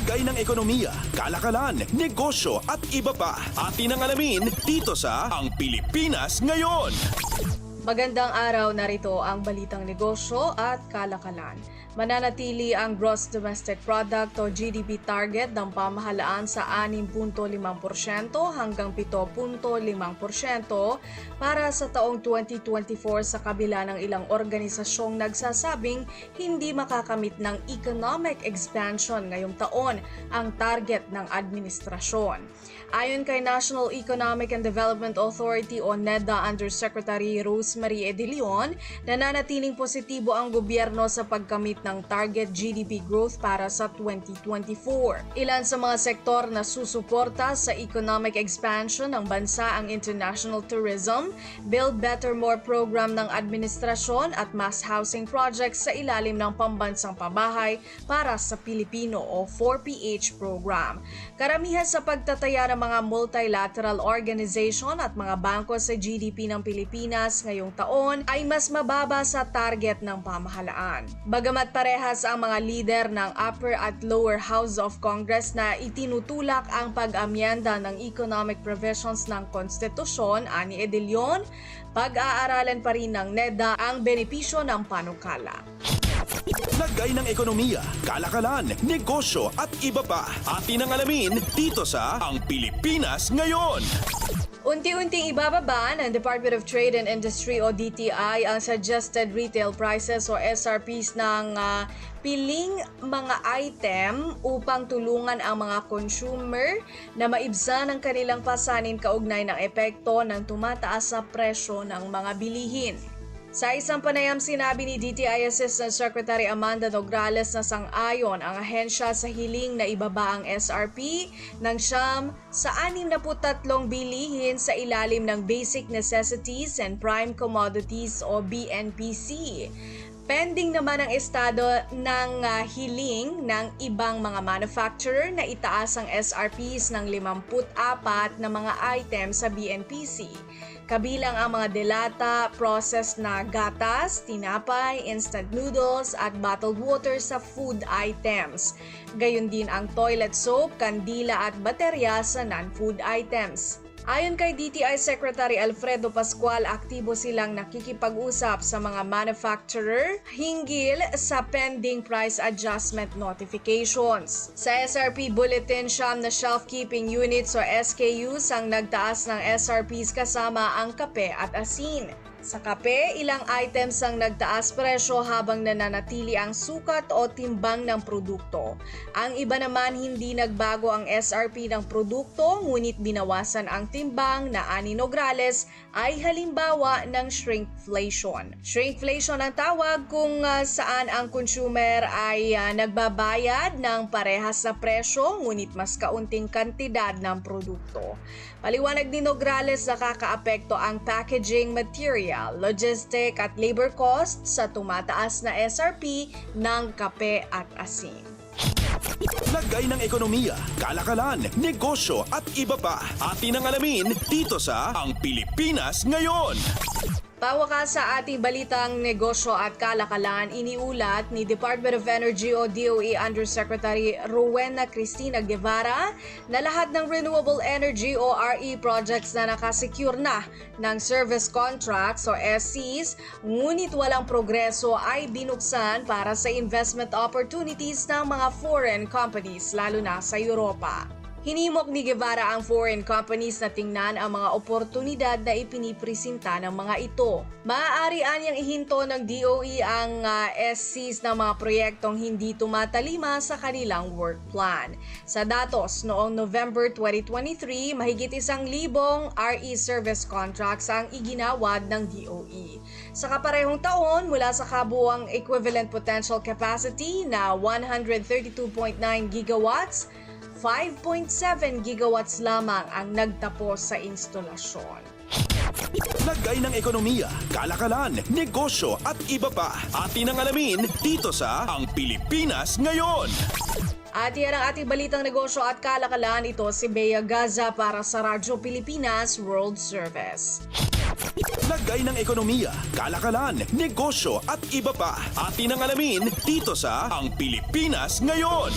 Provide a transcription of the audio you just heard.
Lagay ng ekonomiya, kalakalan, negosyo at iba pa. Atin ang alamin dito sa Ang Pilipinas Ngayon. Magandang araw, narito ang balitang negosyo at kalakalan. Mananatili ang Gross Domestic Product o GDP target ng pamahalaan sa 6.5% hanggang 7.5% para sa taong 2024 sa kabila ng ilang organisasyong nagsasabing hindi makakamit ng economic expansion ngayong taon ang target ng administrasyon. Ayon kay National Economic and Development Authority o NEDA Undersecretary Rosemary De Leon, nananatiling positibo ang gobyerno sa pagkamit ng target GDP growth para sa 2024. Ilan sa mga sektor na susuporta sa economic expansion ng bansa ang international tourism, Build Better More program ng administrasyon at mass housing projects sa ilalim ng Pambansang Pabahay para sa Pilipino o 4PH program. Karamihan sa pagtataya ng mga multilateral organization at mga bangko sa GDP ng Pilipinas ngayong taon ay mas mababa sa target ng pamahalaan. Bagamat parehas ang mga lider ng upper at lower house of Congress na itinutulak ang pag-amyenda ng economic provisions ng konstitusyon, ani De Leon, pag-aaralan pa rin ng NEDA ang benepisyo ng panukala. Lagay ng ekonomiya, kalakalan, negosyo at iba pa. Atin ang alamin dito sa Ang Pilipinas Ngayon. Unti-unting ibababa ng Department of Trade and Industry o DTI ang suggested retail prices o SRPs ng piling mga item upang tulungan ang mga consumer na maibsan ang kanilang pasanin kaugnay ng epekto ng tumataas sa presyo ng mga bilihin. Sa isang panayam, sinabi ni DTI Assistant Secretary Amanda Nograles na sang-ayon ang ahensya sa hiling na ibaba ang SRP ng siyam sa 63 bilihin sa ilalim ng Basic Necessities and Prime Commodities o BNPC. Pending naman ang estado ng hiling ng ibang mga manufacturer na itaas ang SRPs ng 54 na mga items sa BNPC. Kabilang ang mga delata, processed na gatas, tinapay, instant noodles at bottled water sa food items. Gayon din ang toilet soap, kandila at baterya sa non-food items. Ayon kay DTI Secretary Alfredo Pascual, aktibo silang nakikipag-usap sa mga manufacturer hinggil sa pending price adjustment notifications. Sa SRP Bulletin, siyam na shelf-keeping units o SKUs ang nagtaas ng SRPs kasama ang kape at asin. Sa kape, ilang items ang nagtaas presyo habang nananatili ang sukat o timbang ng produkto. Ang iba naman hindi nagbago ang SRP ng produkto ngunit binawasan ang timbang na ani Nograles ay halimbawa ng shrinkflation. Shrinkflation ang tawag kung saan ang consumer ay nagbabayad ng parehas na presyo ngunit mas kaunting kantidad ng produkto. Paliwanag ni Nograles, nakakaapekto ang packaging material, logistic at labor costs sa tumataas na SRP ng kape at asin. Lagay ng ekonomiya, kalakalan, negosyo at iba pa. Atin ang alamin dito sa Ang Pilipinas Ngayon. Pawakas sa ating balitang negosyo at kalakalan, iniulat ni Department of Energy o DOE Undersecretary Rowena Cristina Guevara na lahat ng renewable energy o RE projects na nakasecure na ng service contracts o SCs, ngunit walang progreso ay binuksan para sa investment opportunities ng mga foreign companies, lalo na sa Europa. Hinimok ni Guevara ang foreign companies na tingnan ang mga oportunidad na ipinipresenta ng mga ito. Maaari anyang ihinto ng DOE ang SCs ng mga proyektong hindi tumatalima sa kanilang work plan. Sa datos, noong November 2023, mahigit 1,000 RE service contracts ang iginawad ng DOE. Sa kaparehong taon, mula sa kabuuang equivalent potential capacity na 132.9 gigawatts, 5.7 gigawatts lamang ang nagtapos sa instalasyon. Lagay ng ekonomiya, kalakalan, negosyo at iba pa. Atin ang alamin dito sa Ang Pilipinas Ngayon. At yan ang ating balitang negosyo at kalakalan. Ito si Bea Gaza para sa Radyo Pilipinas World Service. Lagay ng ekonomiya, kalakalan, negosyo at iba pa. Atin ang alamin dito sa Ang Pilipinas Ngayon.